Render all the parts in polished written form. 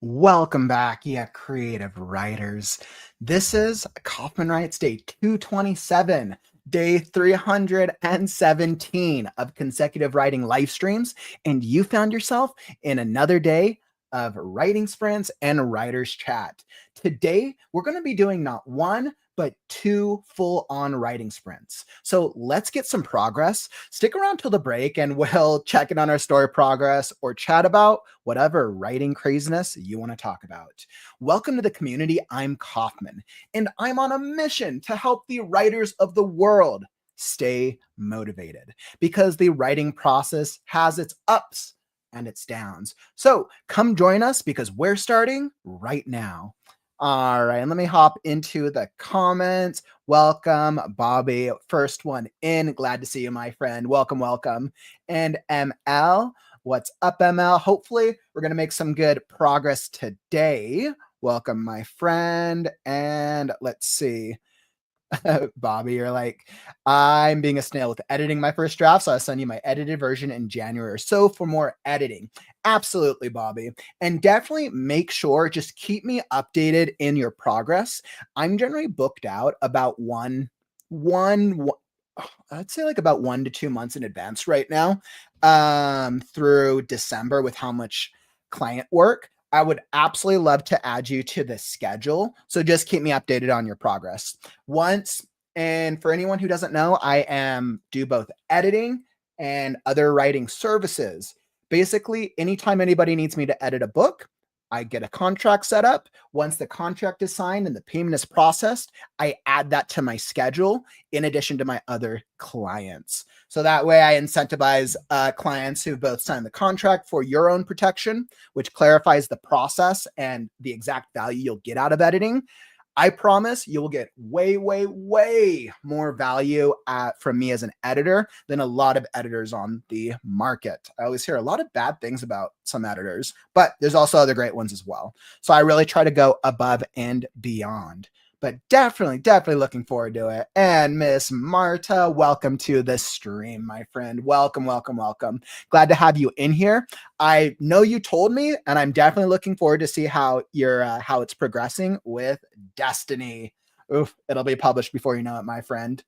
Welcome back, creative writers. This is Kaufman Writes Day 227, day 317 of consecutive writing live streams, and you found yourself in another day of writing sprints and writers chat. Today, we're going to be doing not one, but two full-on writing sprints. So let's get some progress. Stick around till the break and we'll check in on our story progress or chat about whatever writing craziness you want to talk about. Welcome to the community. I'm Kaufman, and I'm on a mission to help the writers of the world stay motivated because the writing process has its ups and its downs. So come join us because we're starting right now. All right, and let me hop into the comments. Welcome, Bobby. First one in. Glad to see you, my friend. Welcome, welcome. And ML, what's up, ML? Hopefully, we're going to make some good progress today. Welcome, my friend. And let's see. Bobby, you're like, I'm being a snail with editing my first draft, so I'll send you my edited version in January or so for more editing. Absolutely, Bobby. And definitely make sure, just keep me updated in your progress. I'm generally booked out about I'd say like about 1 to 2 months in advance right now, through December with how much client work. I would absolutely love to add you to the schedule. So just keep me updated on your progress. And for anyone who doesn't know, I do both editing and other writing services. Basically, anytime anybody needs me to edit a book, I get a contract set up. Once the contract is signed and the payment is processed, I add that to my schedule in addition to my other clients. So that way I incentivize clients who both sign the contract for your own protection, which clarifies the process and the exact value you'll get out of editing. I promise you will get way, way, way more value from me as an editor than a lot of editors on the market. I always hear a lot of bad things about some editors, but there's also other great ones as well. So I really try to go above and beyond. But definitely looking forward to it. And Miss Marta, welcome to the stream, my friend. Welcome, welcome, welcome. Glad to have you in here. I know you told me, and I'm definitely looking forward to see how how it's progressing with Destiny. Oof, it'll be published before you know it, my friend.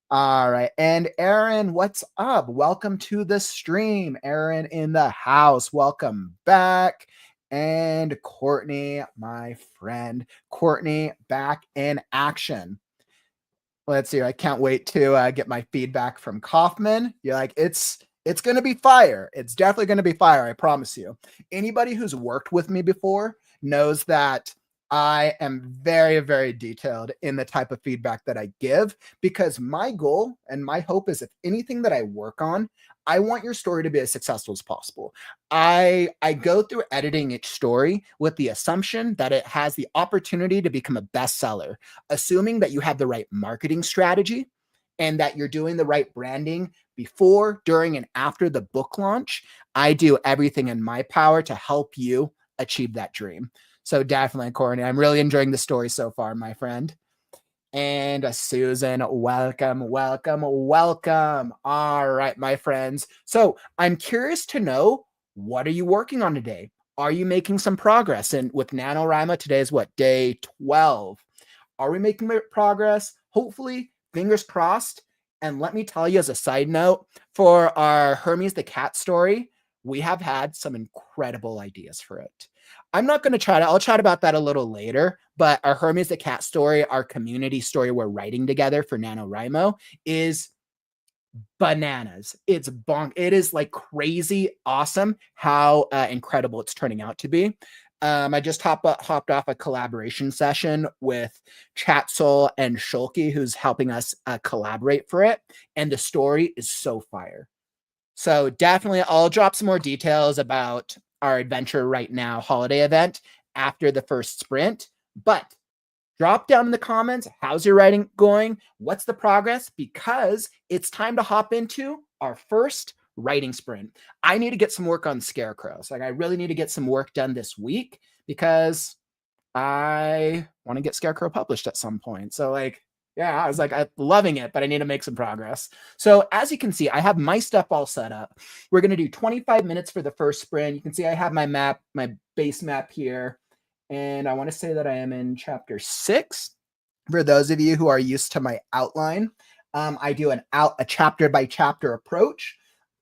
All right. And Aaron, what's up? Welcome to the stream. Aaron in the house. Welcome back. And Courtney, my friend. Courtney back in action. Let's see. I can't wait to get my feedback from Kaufman. You're like, it's going to be fire. It's definitely going to be fire. I promise you. Anybody who's worked with me before knows that I am very, very detailed in the type of feedback that I give because my goal and my hope is if anything that I work on, I want your story to be as successful as possible. I go through editing each story with the assumption that it has the opportunity to become a bestseller, assuming that you have the right marketing strategy and that you're doing the right branding before, during, and after the book launch. I do everything in my power to help you achieve that dream. So definitely, Courtney, I'm really enjoying the story so far, my friend. And Susan, welcome, welcome, welcome. All right, my friends. So I'm curious to know, what are you working on today? Are you making some progress? And with NaNoWriMo, today is what, day 12? Are we making progress? Hopefully, fingers crossed. And let me tell you as a side note, for our Hermes the Cat story, we have had some incredible ideas for it. I'm not going to I'll chat about that a little later, but our Hermes the Cat story, our community story we're writing together for NaNoWriMo is bananas. It is like crazy awesome how incredible it's turning out to be. I just hopped off a collaboration session with Chatsoul and Shulky, who's helping us collaborate for it. And the story is so fire. So definitely I'll drop some more details about our Adventure Right Now holiday event after the first sprint. But drop down in the comments, how's your writing going? What's the progress? Because it's time to hop into our first writing sprint. I need to get some work on Scarecrows. Like I really need to get some work done this week because I want to get Scarecrow published at some point. So like, Yeah, I was like, I'm loving it, but I need to make some progress. So as you can see, I have my stuff all set up. We're going to do 25 minutes for the first sprint. You can see I have my map, my base map here. And I want to say that I am in chapter 6. For those of you who are used to my outline, I do a chapter by chapter approach.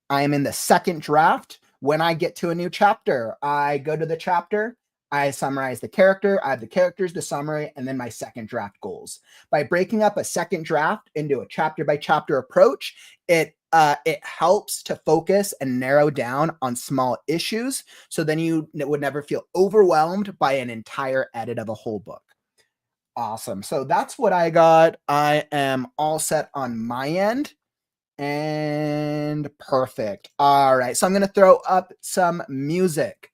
I am in the second draft. When I get to a new chapter, I go to the chapter, I summarize the character, I have the characters, the summary, and then my second draft goals. By breaking up a second draft into a chapter by chapter approach, it helps to focus and narrow down on small issues. So then you would never feel overwhelmed by an entire edit of a whole book. Awesome. So that's what I got. I am all set on my end. And perfect. All right. So I'm going to throw up some music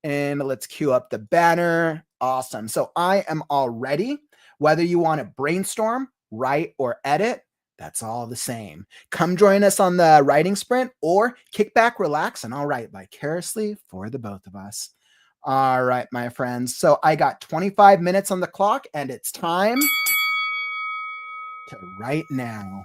and let's cue up the banner. Awesome. So I am all ready. Whether you want to brainstorm, write, or edit, that's all the same. Come join us on the writing sprint or kick back, relax, and I'll write vicariously for the both of us. All right, my friends. So I got 25 minutes on the clock and it's time to write now.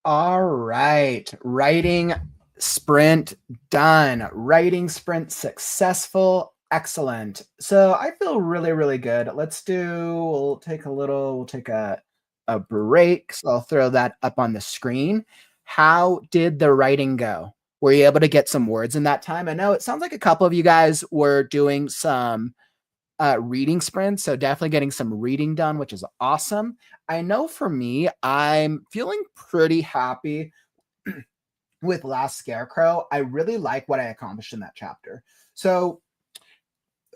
All right. Writing sprint done. Writing sprint successful. Excellent. So I feel really, really good. We'll take a break. So I'll throw that up on the screen. How did the writing go? Were you able to get some words in that time? I know it sounds like a couple of you guys were doing some reading sprints. So definitely getting some reading done, which is awesome. I know for me, I'm feeling pretty happy with Last Scarecrow. I really like what I accomplished in that chapter. So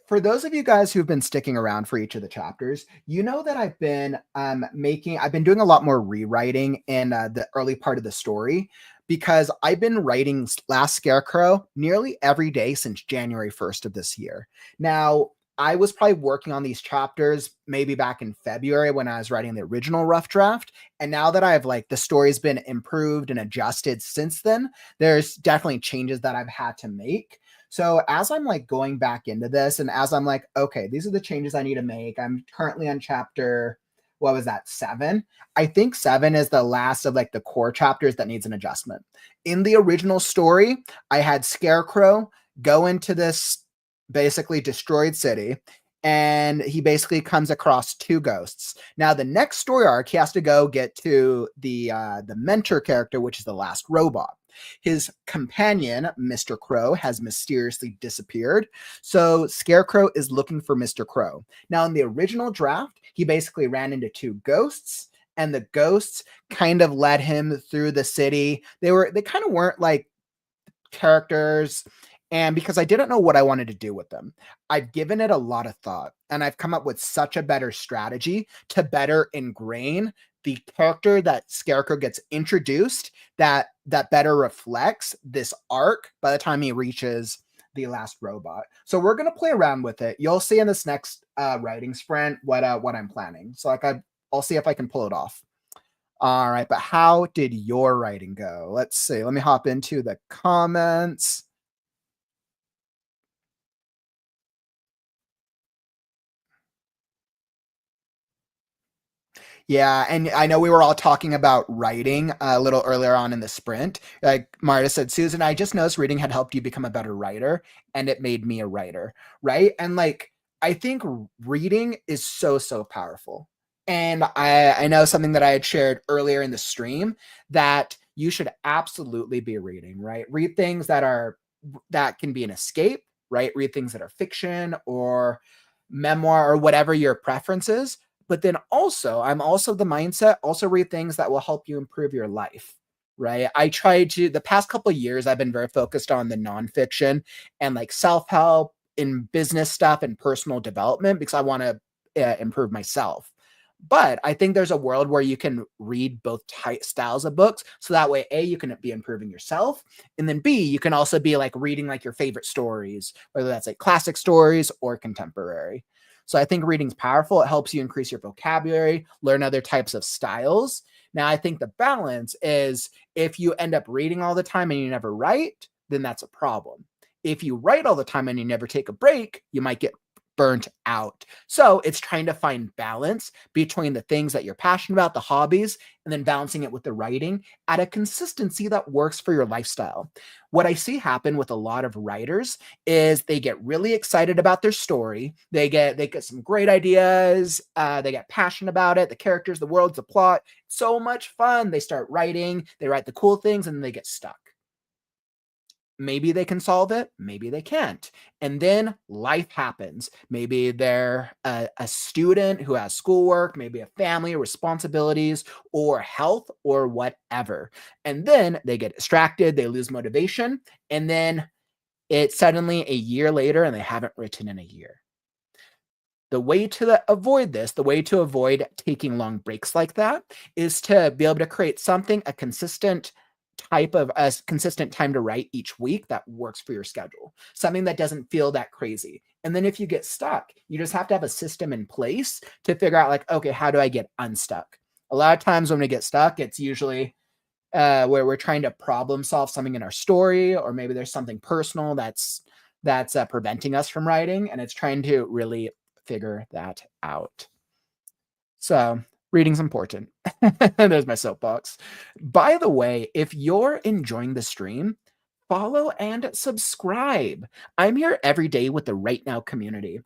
for those of you guys who've been sticking around for each of the chapters, you know that I've been doing a lot more rewriting in the early part of the story because I've been writing Last Scarecrow nearly every day since January 1st of this year. Now, I was probably working on these chapters maybe back in February when I was writing the original rough draft. And now that I've the story's been improved and adjusted since then, there's definitely changes that I've had to make. So as I'm going back into this and as I'm okay, these are the changes I need to make. I'm currently on chapter, what was that, 7? I think 7 is the last of the core chapters that needs an adjustment. In the original story, I had Scarecrow go into this basically destroyed city and he basically comes across 2 ghosts. Now the next story arc, he has to go get to the mentor character, which is the last robot. His companion, Mr. Crow, has mysteriously disappeared. So Scarecrow is looking for Mr. Crow. Now, in the original draft, he basically ran into 2 ghosts, and the ghosts kind of led him through the city. They kind of weren't characters. And because I didn't know what I wanted to do with them, I've given it a lot of thought and I've come up with such a better strategy to better ingrain the character that Scarecrow gets introduced that better reflects this arc by the time he reaches the last robot. So we're going to play around with it. You'll see in this next writing sprint what I'm planning. So I'll see if I can pull it off. All right, but how did your writing go? Let's see. Let me hop into the comments. Yeah, and I know we were all talking about writing a little earlier on in the sprint. Like Marta said, Susan, I just noticed reading had helped you become a better writer, and it made me a writer, right? And I think reading is so, so powerful. And I know something that I had shared earlier in the stream that you should absolutely be reading, right? Read things that can be an escape, right? Read things that are fiction or memoir or whatever your preference is, but then also, I'm also the mindset, also read things that will help you improve your life, right? The past couple of years, I've been very focused on the nonfiction and self help in business stuff and personal development because I want to improve myself. But I think there's a world where you can read both styles of books. So that way, A, you can be improving yourself. And then B, you can also be reading your favorite stories, whether that's classic stories or contemporary. So I think reading's powerful. It helps you increase your vocabulary, learn other types of styles. Now, I think the balance is if you end up reading all the time and you never write, then that's a problem. If you write all the time and you never take a break, you might get burnt out. So it's trying to find balance between the things that you're passionate about, the hobbies, and then balancing it with the writing at a consistency that works for your lifestyle. What I see happen with a lot of writers is they get really excited about their story. They get some great ideas. They get passionate about it. The characters, the worlds, the plot. So much fun. They start writing. They write the cool things, and then they get stuck. Maybe they can solve it, maybe they can't. And then life happens. Maybe they're a student who has schoolwork, maybe a family, responsibilities, or health, or whatever. And then they get distracted, they lose motivation, and then it's suddenly a year later and they haven't written in a year. The way to avoid this, the way to avoid taking long breaks like that is to be able to create something, a consistent time to write each week that works for your schedule, something that doesn't feel that crazy. And then if you get stuck, you just have to have a system in place to figure out okay, how do I get unstuck? A lot of times when we get stuck, it's usually where we're trying to problem solve something in our story, or maybe there's something personal that's preventing us from writing, and it's trying to really figure that out. So Reading's important. There's my soapbox. By the way, if you're enjoying the stream, follow and subscribe. I'm here every day with the Right Now community.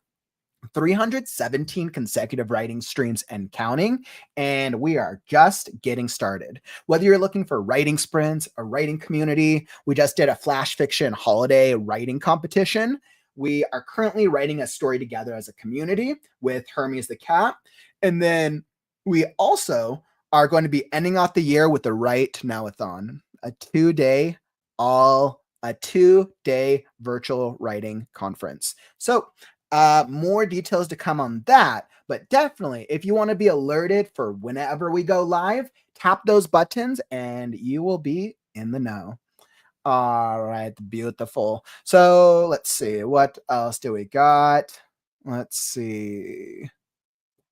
317 consecutive writing streams and counting, and we are just getting started. Whether you're looking for writing sprints, a writing community, we just did a flash fiction holiday writing competition. We are currently writing a story together as a community with Hermes the cat. And then we also are going to be ending off the year with the Write Now-a-thon, a 2-day virtual writing conference. So more details to come on that, but definitely if you want to be alerted for whenever we go live, tap those buttons and you will be in the know. All right, beautiful. So let's see, what else do we got? Let's see.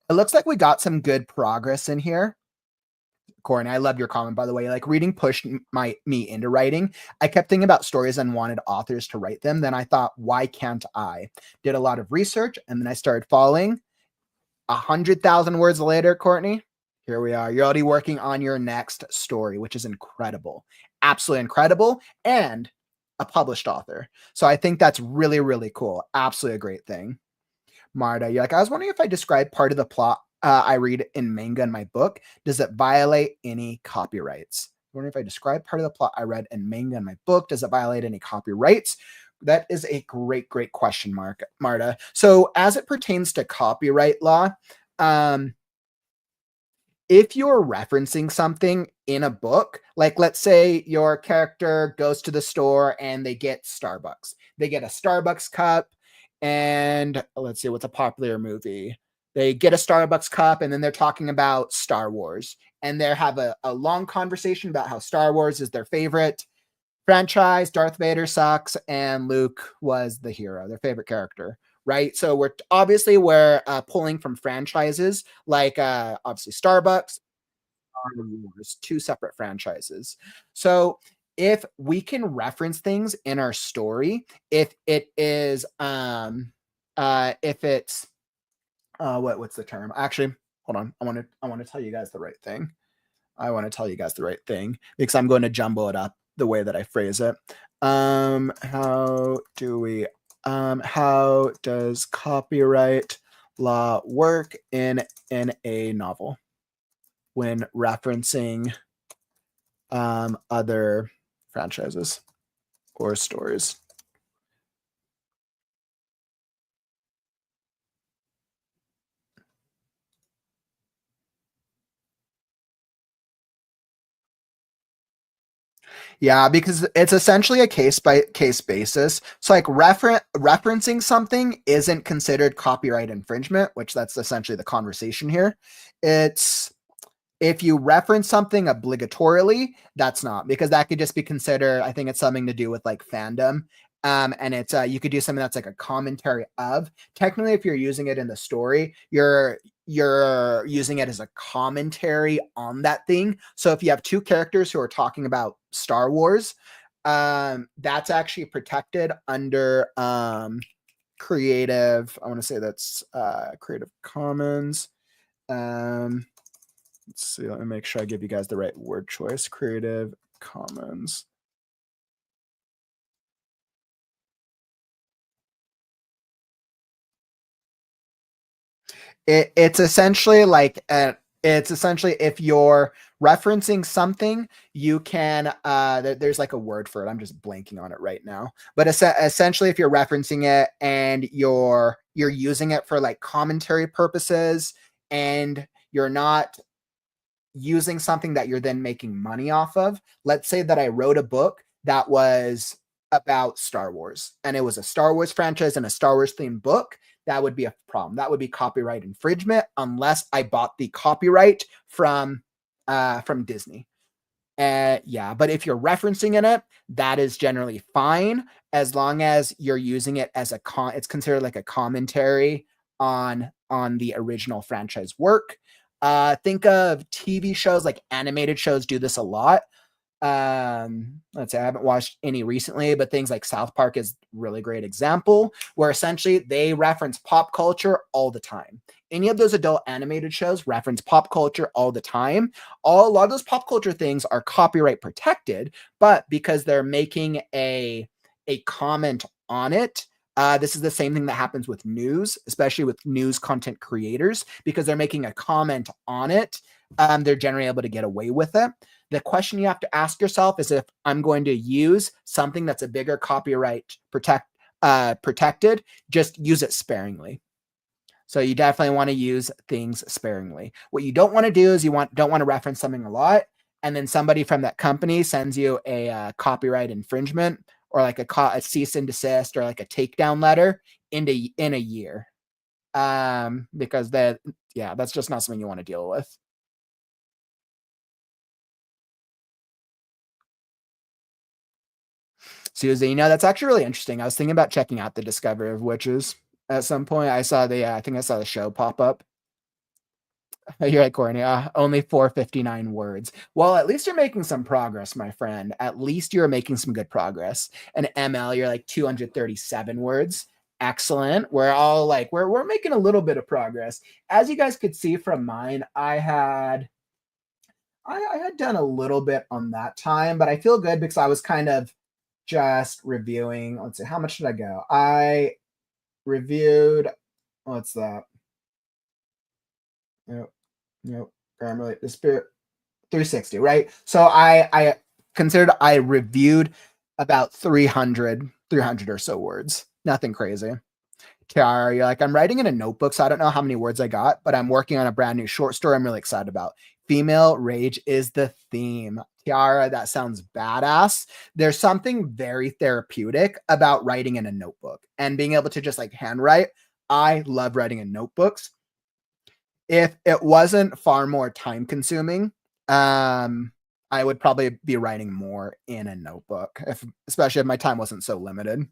It looks like we got some good progress in here. Courtney, I love your comment, by the way. Like, reading pushed me into writing. I kept thinking about stories and wanted authors to write them. Then I thought, why can't I? Did a lot of research, and then I started following. 100,000 words later, Courtney, here we are. You're already working on your next story, which is incredible. Absolutely incredible, and a published author. So I think that's really, really cool. Absolutely a great thing. Marta, you're like, I was wondering if I describe part of the plot I read in manga in my book, does it violate any copyrights? I wonder if I describe part of the plot I read in manga in my book, does it violate any copyrights? That is a great, great question, Marta. So as it pertains to copyright law, if you're referencing something in a book, like let's say your character goes to the store and they get Starbucks. They get a Starbucks cup, and let's see, what's a popular movie? They get a Starbucks cup, and then they're talking about Star Wars. And they have a long conversation about how Star Wars is their favorite franchise, Darth Vader sucks, and Luke was the hero, their favorite character. Right. So we're pulling from franchises like obviously Starbucks, Star Wars, two separate franchises. So if we can reference things in our story, if it is if it's what's the term? Actually, hold on. I want to tell you guys the right thing. I want to tell you guys the right thing because I'm going to jumble it up the way that I phrase it. How does copyright law work in a novel when referencing other franchises or stories? Yeah, because it's essentially a case by case basis. So like referencing something isn't considered copyright infringement, which that's essentially the conversation here. It's if you reference something obligatorily, that's not, because that could just be considered, I think it's something to do with like fandom. And it's you could do something that's like a commentary of. Technically, if you're using it in the story, you're using it as a commentary on that thing. So if you have two characters who are talking about Star Wars, that's actually protected under creative. I want to say that's Creative Commons. Let's see. Let me make sure I give you guys the right word choice. Creative Commons. It's essentially like it's essentially if you're referencing something, you can there's like a word for it. I'm just blanking on it right now. But essentially, if you're referencing it and you're using it for like commentary purposes, and you're not using something that you're then making money off of. Let's say that I wrote a book that was about Star Wars, and it was a Star Wars franchise and a Star Wars themed book. That would be a problem. That would be copyright infringement unless I bought the copyright from Disney. Yeah, but if you're referencing in it, that is generally fine as long as you're using it as it's considered like a commentary on the original franchise work. Think of TV shows, like animated shows do this a lot. Let's say I haven't watched any recently, but things like South Park is really great example where essentially they reference pop culture all the time any of those adult animated shows reference pop culture all the time. A lot of those pop culture things are copyright protected, but because they're making a comment on it, this is the same thing that happens with news, especially with news content creators, because they're making a comment on it. They're generally able to get away with it. The question you have to ask yourself is, if I'm going to use something that's a bigger copyright protected, just use it sparingly. So you definitely want to use things sparingly. What you don't want to do is don't want to reference something a lot, and then somebody from that company sends you a copyright infringement, or like a cease and desist, or like a takedown letter in a year, because that's just not something you want to deal with. Susie, that's actually really interesting. I was thinking about checking out the Discovery of Witches at some point. I think I saw the show pop up. You're right, Courtney. Only 459 words. Well, at least you're making some progress, my friend. At least you're making some good progress. And ML, you're like 237 words. Excellent. We're all like, we're making a little bit of progress. As you guys could see from mine, I had done a little bit on that time, but I feel good because I was kind of just reviewing. Let's see, how much did I go? I reviewed, what's that? Nope. Grammarly, the Spirit 360, right? So I considered I reviewed about 300 or so words. Nothing crazy. Tiara, you're like, I'm writing in a notebook, so I don't know how many words I got, but I'm working on a brand new short story I'm really excited about. Female rage is the theme. Tiara, that sounds badass. There's something very therapeutic about writing in a notebook and being able to just like handwrite. I love writing in notebooks. If it wasn't far more time consuming, I would probably be writing more in a notebook, especially if my time wasn't so limited.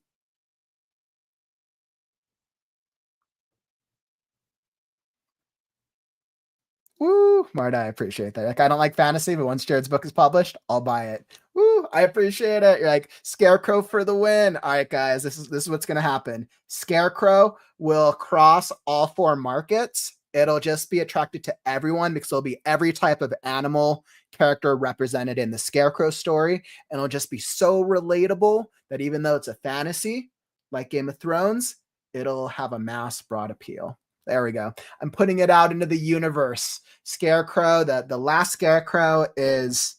Woo, Marta, I appreciate that. Like, I don't like fantasy, but once Jared's book is published, I'll buy it. Woo, I appreciate it. You're like, Scarecrow for the win. All right, guys, this is what's gonna happen. Scarecrow will cross all 4 markets. It'll just be attracted to everyone because there'll be every type of animal character represented in the Scarecrow story, and it'll just be so relatable that even though it's a fantasy, like Game of Thrones, it'll have a mass broad appeal. There we go. I'm putting it out into the universe. Scarecrow, the Last Scarecrow is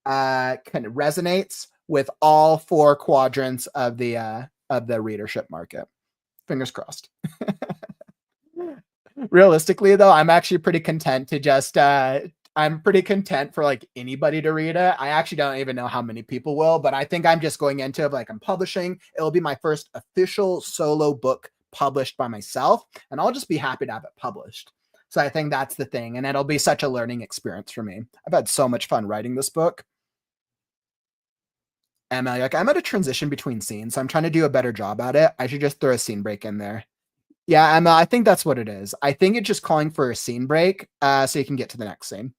kind of resonates with all 4 quadrants of the readership market. Fingers crossed. Realistically, though, I'm actually pretty content to just I'm pretty content for like anybody to read it. I actually don't even know how many people will, but I think I'm just going into like, I'm publishing. It'll be my first official solo book published by myself, and I'll just be happy to have it published. So I think that's the thing, and it'll be such a learning experience for me. I've had so much fun writing this book. Emma, like, I'm at a transition between scenes, so I'm trying to do a better job at it. I should just throw a scene break in there. Yeah, Emma, I think that's what it is. I think it's just calling for a scene break, so you can get to the next scene.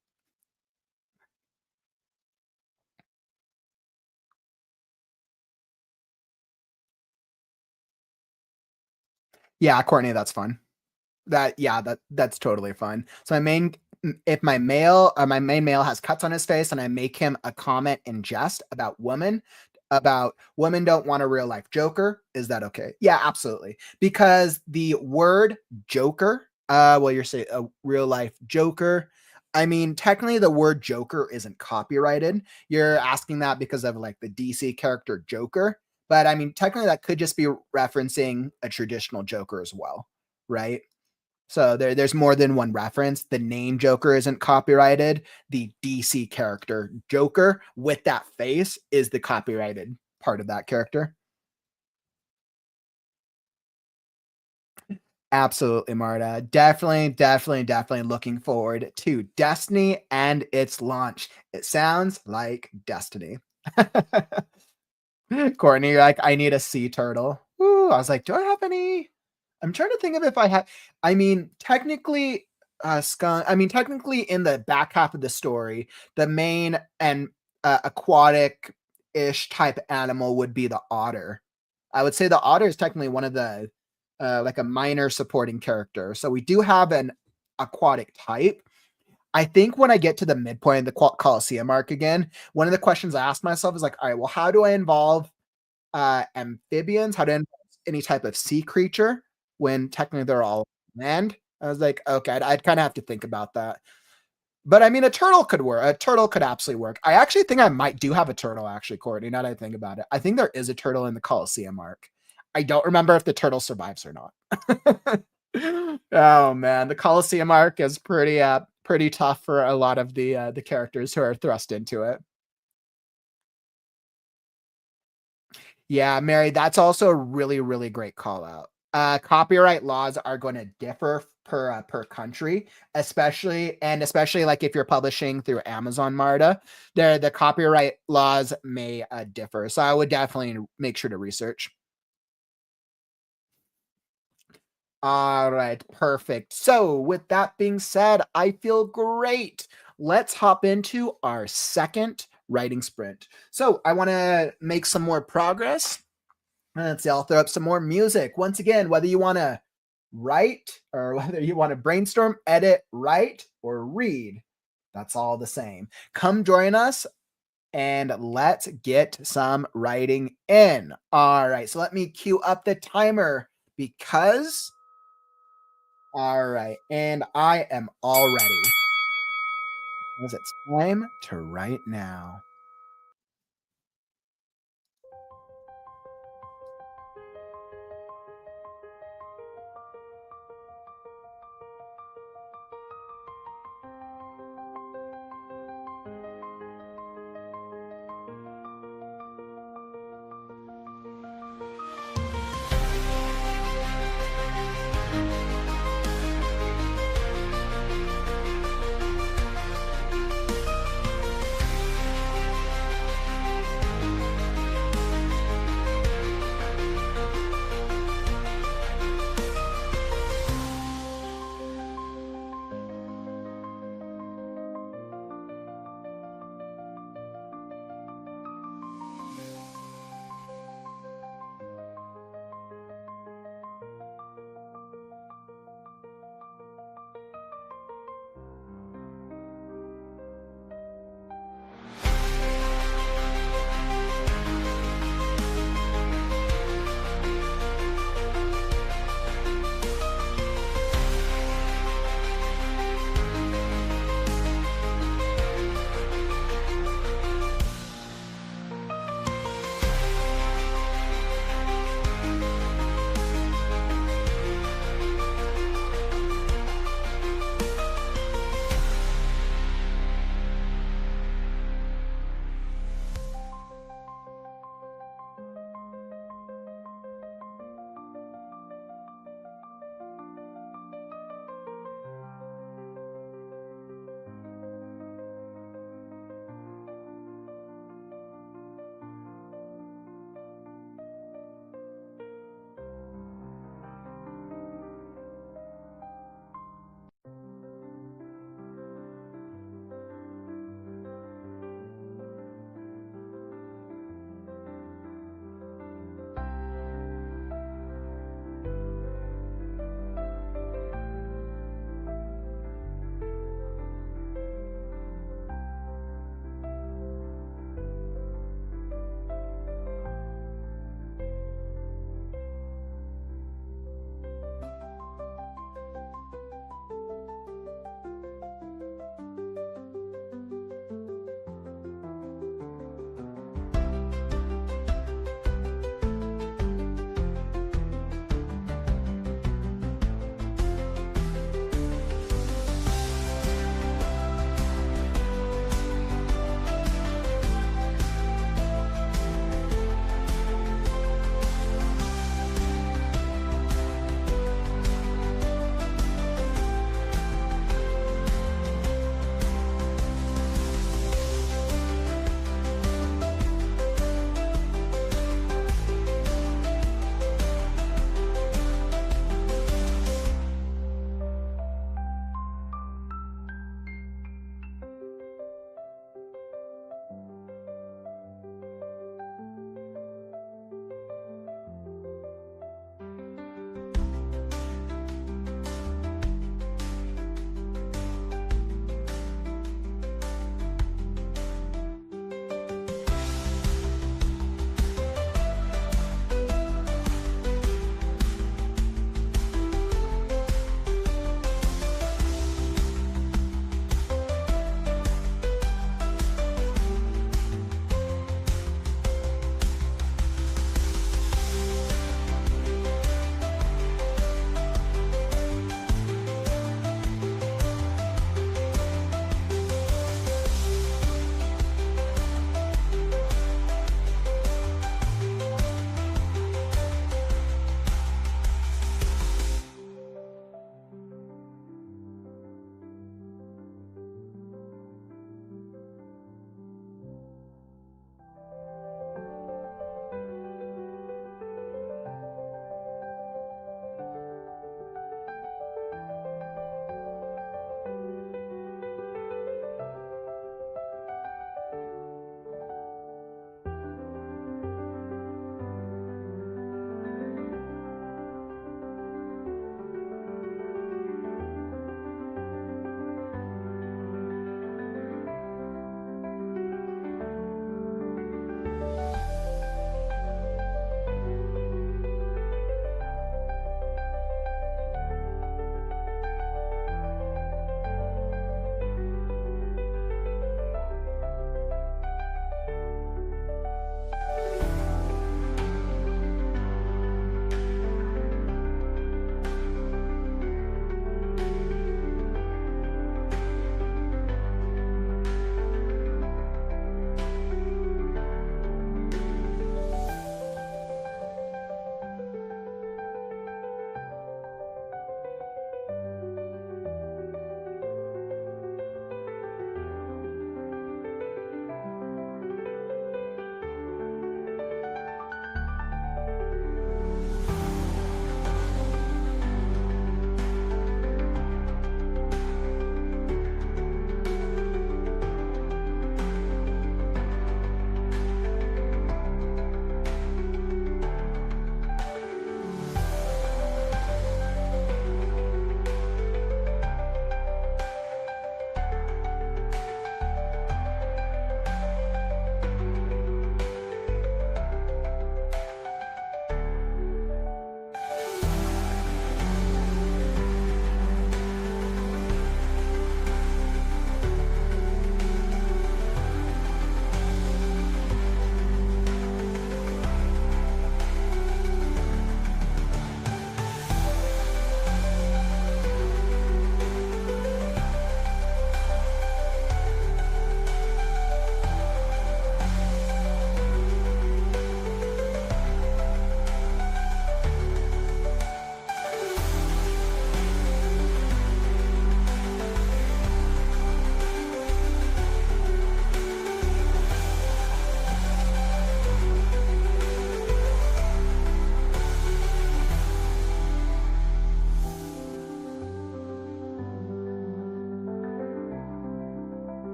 Yeah, Courtney, that's fun. That's totally fine. So if my main male has cuts on his face and I make him a comment in jest about women don't want a real life Joker, is that okay? Yeah, absolutely. Because the word Joker, you're saying a real life Joker. I mean, technically the word Joker isn't copyrighted. You're asking that because of like the DC character Joker. But I mean, technically that could just be referencing a traditional Joker as well, right? So there's more than one reference. The name Joker isn't copyrighted. The DC character Joker with that face is the copyrighted part of that character. Absolutely, Marta. Definitely looking forward to Destiny and its launch. It sounds like Destiny. Courtney, you're like, I need a sea turtle. Ooh, I was like, do I have any? I'm trying to think of if I have. I mean, technically, technically, in the back half of the story, the main and aquatic-ish type animal would be the otter. I would say the otter is technically one of the like a minor supporting character. So we do have an aquatic type. I think when I get to the midpoint of the Colosseum arc again, one of the questions I asked myself is like, all right, well, how do I involve amphibians? How to involve any type of sea creature when technically they're all land? I was like, okay, I'd kind of have to think about that. But I mean, a turtle could work. A turtle could absolutely work. I actually think I might do have a turtle, actually, Courtney, now that I think about it. I think there is a turtle in the Colosseum arc. I don't remember if the turtle survives or not. Oh man, the Colosseum arc is pretty tough for a lot of the characters who are thrust into it. Yeah, Mary, that's also a really, really great call out. Copyright laws are going to differ per country, especially like if you're publishing through Amazon Marta, the copyright laws may differ. So I would definitely make sure to research. All right, perfect. So, with that being said, I feel great. Let's hop into our second writing sprint. So, I want to make some more progress. Let's see, I'll throw up some more music. Once again, whether you want to write or whether you want to brainstorm, edit, write, or read, that's all the same. Come join us and let's get some writing in. All right, so let me cue up the timer because all right, and I am all ready. Because it's time to write now.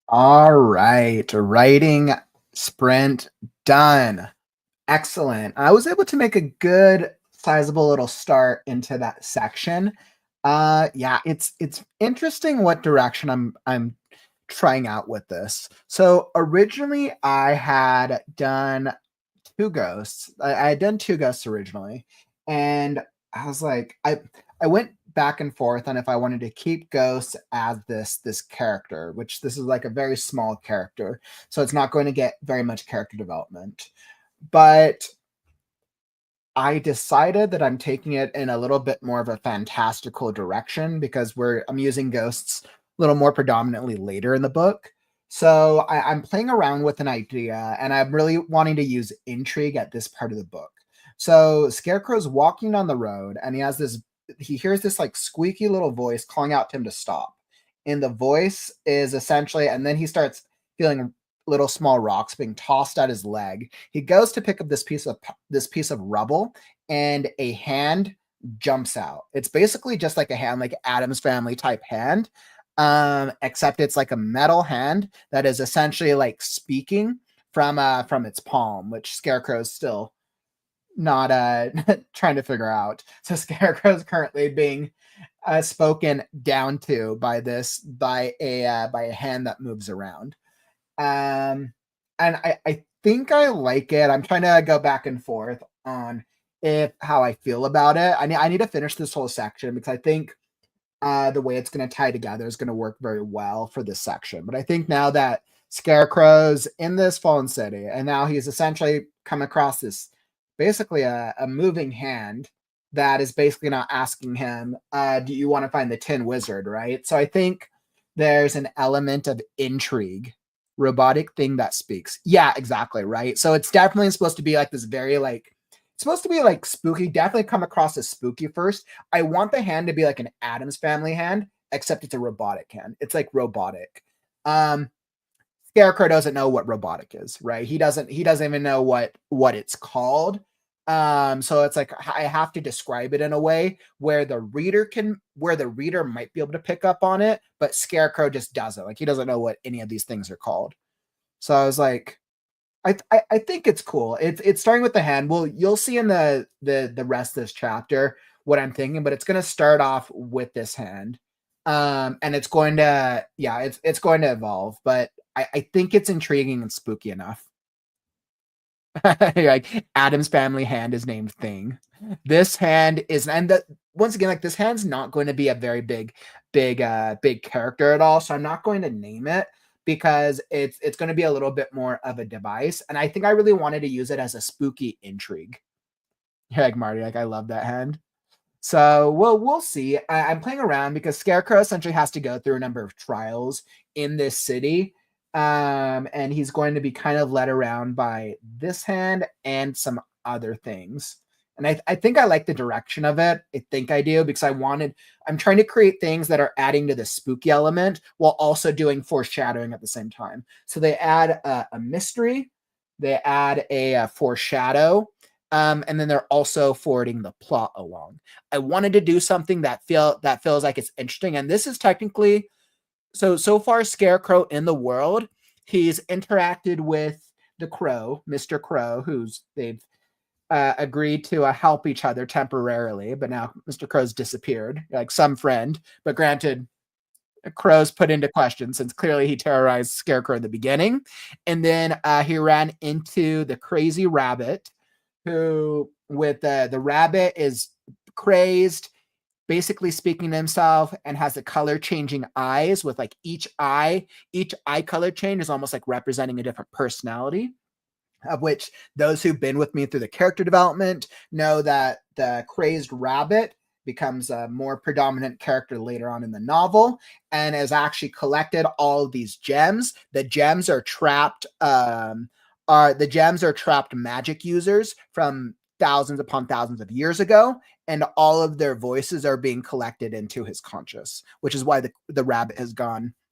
All right, writing sprint done. Excellent. I was able to make a good sizable little start into that section. Yeah, it's interesting what direction I'm trying out with this. So originally I had done two ghosts. I had done two ghosts originally, and I was like, I went back and forth on if I wanted to keep ghosts as this character, which this is like a very small character, so it's not going to get very much character development. But I decided that I'm taking it in a little bit more of a fantastical direction because I'm using ghosts a little more predominantly later in the book. So I'm playing around with an idea and I'm really wanting to use intrigue at this part of the book. So Scarecrow's walking down the road and he hears this like squeaky little voice calling out to him to stop. And the voice is essentially, and then he starts feeling little small rocks being tossed at his leg. He goes to pick up this piece of rubble, and a hand jumps out. It's basically just like a hand, like Adam's Family type hand, except it's like a metal hand that is essentially like speaking from its palm, which Scarecrow's still not trying to figure out. So Scarecrow's currently being spoken down to by a hand that moves around. Um, and I think I like it. I'm trying to go back and forth on if how I feel about it. I need to finish this whole section because I think the way it's going to tie together is going to work very well for this section. But I think now that Scarecrow's in this fallen city, and now he's essentially come across this basically a moving hand that is basically not asking him, do you want to find the Tin Wizard, right? So I think there's an element of intrigue. Robotic thing that speaks. Yeah, exactly, right? So it's definitely supposed to be like this very like it's supposed to be like spooky, definitely come across as spooky first. I want the hand to be like an Adams Family hand, except it's a robotic hand. It's like robotic. Um, Scarecrow doesn't know what robotic is, right? He doesn't even know what it's called. So it's like I have to describe it in a way where the reader might be able to pick up on it, but Scarecrow just doesn't. Like he doesn't know what any of these things are called. So I was like, I think it's cool. It's starting with the hand. Well, you'll see in the rest of this chapter what I'm thinking, but it's going to start off with this hand, and it's going to it's going to evolve. But I think it's intriguing and spooky enough. Like Adam's Family hand is named Thing. This hand is, and that once again, like this hand's not going to be a very big character at all. So I'm not going to name it because it's going to be a little bit more of a device. And I think I really wanted to use it as a spooky intrigue. You're like Marty, like I love that hand. So we'll see. I'm playing around because Scarecrow essentially has to go through a number of trials in this city. And he's going to be kind of led around by this hand and some other things. And I think I like the direction of it. I think I do because I'm trying to create things that are adding to the spooky element while also doing foreshadowing at the same time. So they add a mystery, they add a foreshadow, and then they're also forwarding the plot along. I wanted to do something that feels like it's interesting, and this is technically so far Scarecrow in the world. He's interacted with the Crow, Mr. Crow, who's they've agreed to help each other temporarily, but now Mr. Crow's disappeared, like some friend. But granted, Crow's put into question since clearly he terrorized Scarecrow in the beginning, and then he ran into the crazy rabbit, who with the rabbit is crazed, basically speaking to himself, and has the color changing eyes with like each eye color change is almost like representing a different personality, of which those who've been with me through the character development know that the crazed rabbit becomes a more predominant character later on in the novel and has actually collected all of these gems. The gems are trapped magic users from thousands upon thousands of years ago, and all of their voices are being collected into his conscious, which is why the rabbit has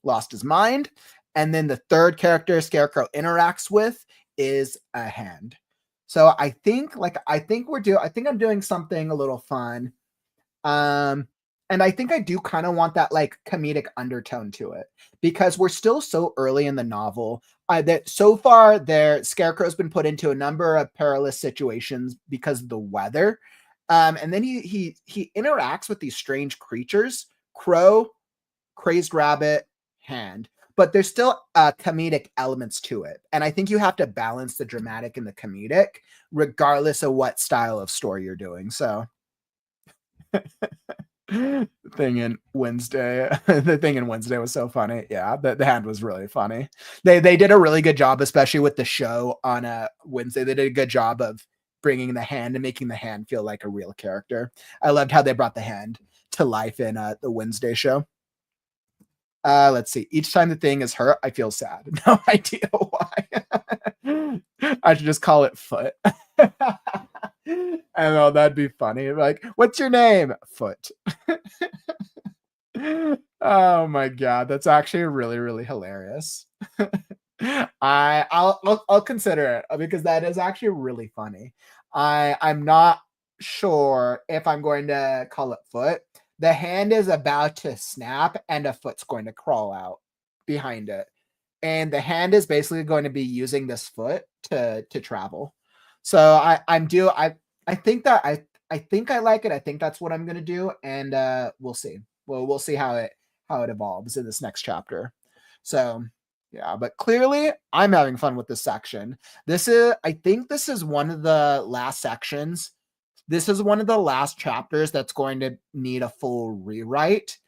lost his mind. And then the third character Scarecrow interacts with is a hand. So I think I'm doing something a little fun. Um And I think I do kind of want that like comedic undertone to it because we're still so early in the novel. That so far, there Scarecrow's been put into a number of perilous situations because of the weather, and then he interacts with these strange creatures: crow, crazed rabbit, hand. But there's still comedic elements to it, and I think you have to balance the dramatic and the comedic, regardless of what style of story you're doing. So thing in Wednesday. The thing in Wednesday was so funny. Yeah, the hand was really funny. They did a really good job, especially with the show on a Wednesday. They did a good job of bringing the hand and making the hand feel like a real character. I loved how they brought the hand to life in the Wednesday show. Let's see. Each time the thing is hurt, I feel sad. No idea why. I should just call it Foot. I know that'd be funny. Like, what's your name? Foot. Oh my god, that's actually really, really hilarious. I'll consider it because that is actually really funny. I'm not sure if I'm going to call it Foot. The hand is about to snap and a foot's going to crawl out behind it. And the hand is basically going to be using this foot to travel. So I think that I think I like it. I think that's what I'm gonna do, and we'll see. Well, we'll see how it evolves in this next chapter. So yeah, but clearly I'm having fun with this section. I think this is one of the last sections. This is one of the last chapters that's going to need a full rewrite.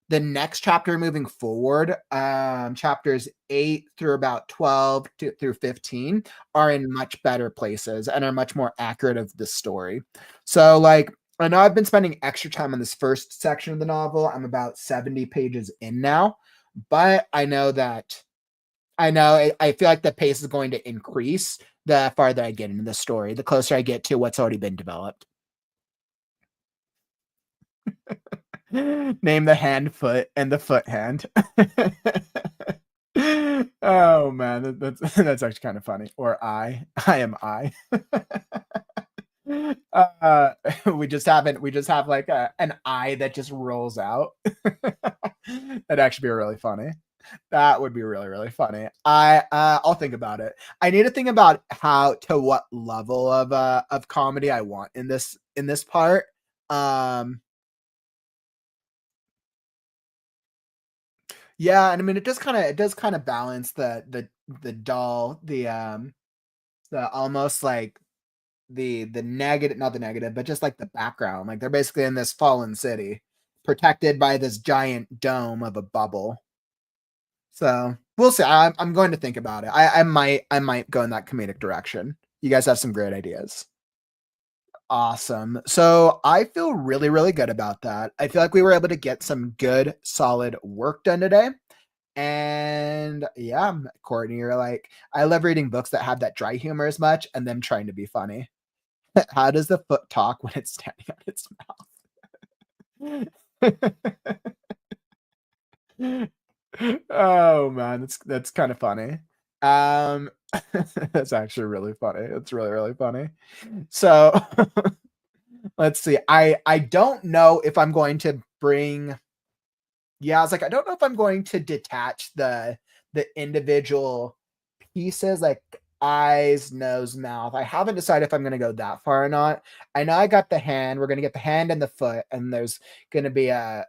The next chapter moving forward, chapters 8 through about 12 through 15 are in much better places and are much more accurate of the story. So like, I know I've been spending extra time on this first section of the novel. I'm about 70 pages in now, but I feel like the pace is going to increase the farther I get into the story, the closer I get to what's already been developed. Name the hand Foot and the foot hand. Oh man, that's actually kind of funny. Or I am I. uh we just have like an eye that just rolls out. That'd actually be really funny. That would be really, really funny. I'll think about it. I need to think about what level of comedy I want in this part. Yeah, and I mean it does kind of balance the dull, the almost like the negative, not the negative, but just like the background. Like they're basically in this fallen city, protected by this giant dome of a bubble. So we'll see. I'm going to think about it. I might go in that comedic direction. You guys have some great ideas. Awesome. So I feel really, really good about that. I feel like we were able to get some good, solid work done today. And yeah, Courtney, you're like, I love reading books that have that dry humor as much and them trying to be funny. How does the foot talk when it's standing on its mouth? Oh man, that's kind of funny. Um, that's actually really funny. It's really, really funny. So let's see. I don't know if I'm going to bring. Yeah, I was like, I don't know if I'm going to detach the individual pieces like eyes, nose, mouth. I haven't decided if I'm going to go that far or not. I know I got the hand. We're going to get the hand and the foot, and there's going to be a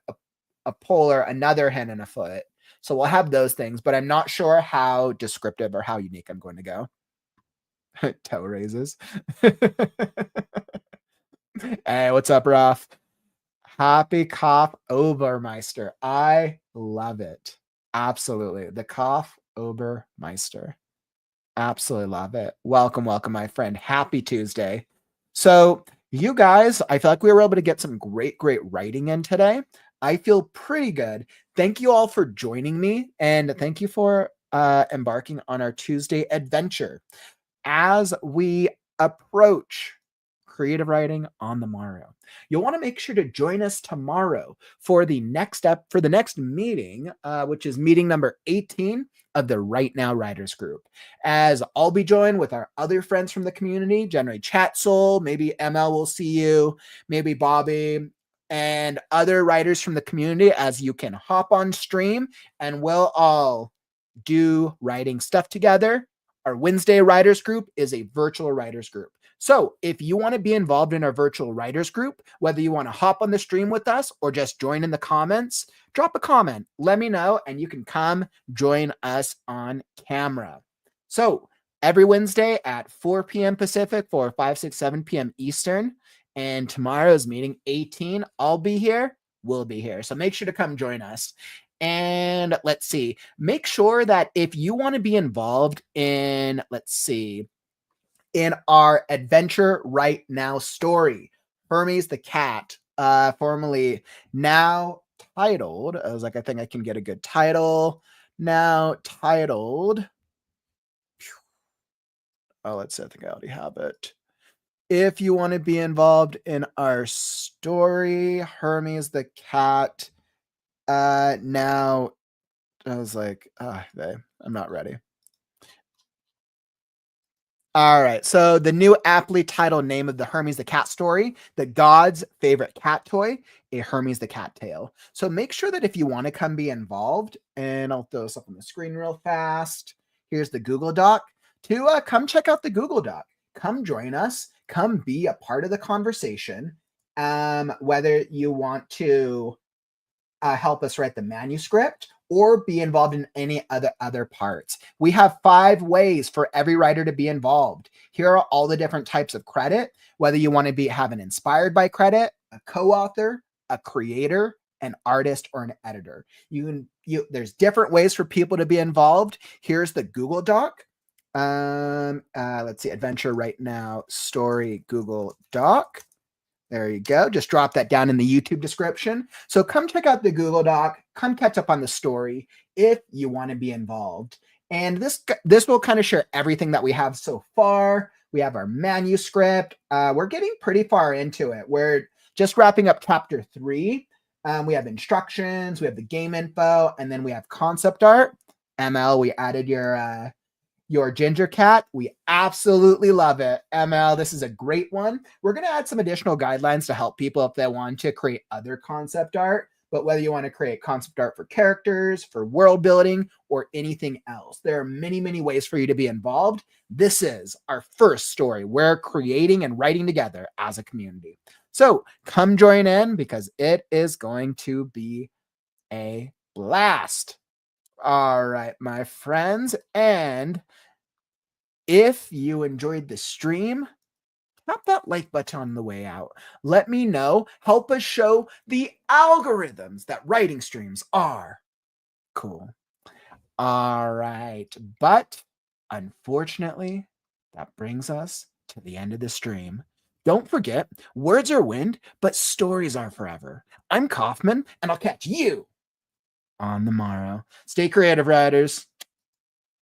polar, another hand and a foot. So we'll have those things, but I'm not sure how descriptive or how unique I'm going to go. Toe raises. Hey, what's up, Ruff? Happy Cough Obermeister. I love it. Absolutely. The Cough Obermeister. Absolutely love it. Welcome, welcome, my friend. Happy Tuesday. So, you guys, I feel like we were able to get some great, great writing in today. I feel pretty good. Thank you all for joining me, and thank you for embarking on our Tuesday adventure. As we approach creative writing on the morrow, you'll want to make sure to join us tomorrow for the next step for the next meeting, which is meeting number 18 of the WriteNow Writers Group. As I'll be joined with our other friends from the community, generally Chat Soul, maybe ML will see you, maybe Bobby, and other writers from the community as you can hop on stream and we'll all do writing stuff together. Our Wednesday writers group is a virtual writers group. So if you want to be involved in our virtual writers group, whether you want to hop on the stream with us or just join in the comments, drop a comment, let me know, and you can come join us on camera. So every Wednesday at 4 p.m. Pacific, 4, 5, 6, 7 p.m. Eastern, and tomorrow's meeting 18, I'll be here, we'll be here. So make sure to come join us. And let's see, make sure that if you want to be involved in, let's see, in our adventure right now story, Hermes the cat, formerly now titled, I was like, I think I can get a good title, now titled, oh, let's see, I think I already have it. If you want to be involved in our story, Hermes the cat, now, I was like, babe, I'm not ready. All right. So the new aptly titled name of the Hermes the cat story, the God's favorite cat toy, a Hermes the cat tale. So make sure that if you want to come be involved, and I'll throw this up on the screen real fast. Here's the Google Doc. To come check out the Google Doc. Come join us. Come be a part of the conversation. Whether you want to help us write the manuscript or be involved in any other parts. We have 5 ways for every writer to be involved. Here are all the different types of credit, whether you want to have an inspired by credit, a co-author, a creator, an artist, or an editor. There's different ways for people to be involved. Here's the Google Doc. Let's see, Adventure Right Now Story Google Doc. There you go. Just drop that down in the YouTube description. So come check out the Google Doc. Come catch up on the story if you want to be involved. And this will kind of share everything that we have so far. We have our manuscript. We're getting pretty far into it. We're just wrapping up chapter 3. We have instructions. We have the game info. And then we have concept art. ML, we added your ginger cat. We absolutely love it. ML, this is a great one. We're going to add some additional guidelines to help people if they want to create other concept art, but whether you want to create concept art for characters, for world building, or anything else, there are many, many ways for you to be involved. This is our first story. We're creating and writing together as a community. So come join in because it is going to be a blast. All right, my friends. And if you enjoyed the stream, tap that like button on the way out. Let me know. Help us show the algorithms that writing streams are cool. All right. But unfortunately, that brings us to the end of the stream. Don't forget, words are wind, but stories are forever. I'm Kaufman, and I'll catch you on the morrow. Stay creative, writers.